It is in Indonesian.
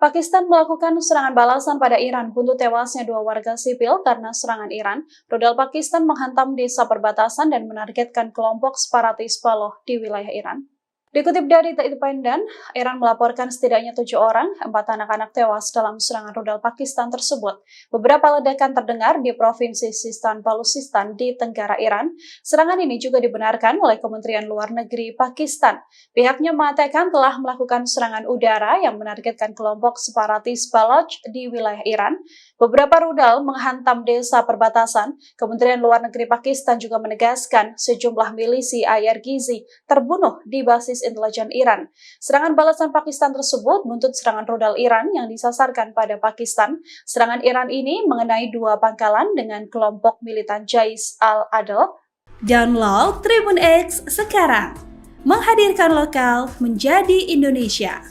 Pakistan melakukan serangan balasan pada Iran buntut tewasnya 2 warga sipil karena serangan Iran. Rudal Pakistan menghantam desa perbatasan dan menargetkan kelompok separatis Baloch di wilayah Iran. Dikutip dari The Independent, Iran melaporkan setidaknya 7 orang, 4 anak-anak tewas dalam serangan rudal Pakistan tersebut. Beberapa ledakan terdengar di Provinsi Sistan Baluchistan di tenggara Iran. Serangan ini juga dibenarkan oleh Kementerian Luar Negeri Pakistan. Pihaknya mengatakan telah melakukan serangan udara yang menargetkan kelompok separatis Baloch di wilayah Iran. Beberapa rudal menghantam desa perbatasan. Kementerian Luar Negeri Pakistan juga menegaskan sejumlah milisi IRGZ terbunuh di basis intelijen Iran. Serangan balasan Pakistan tersebut buntut serangan rudal Iran yang disasarkan pada Pakistan. Serangan Iran ini mengenai 2 pangkalan dengan kelompok militan Jais al-Adl. Download Tribun X sekarang, menghadirkan lokal menjadi Indonesia.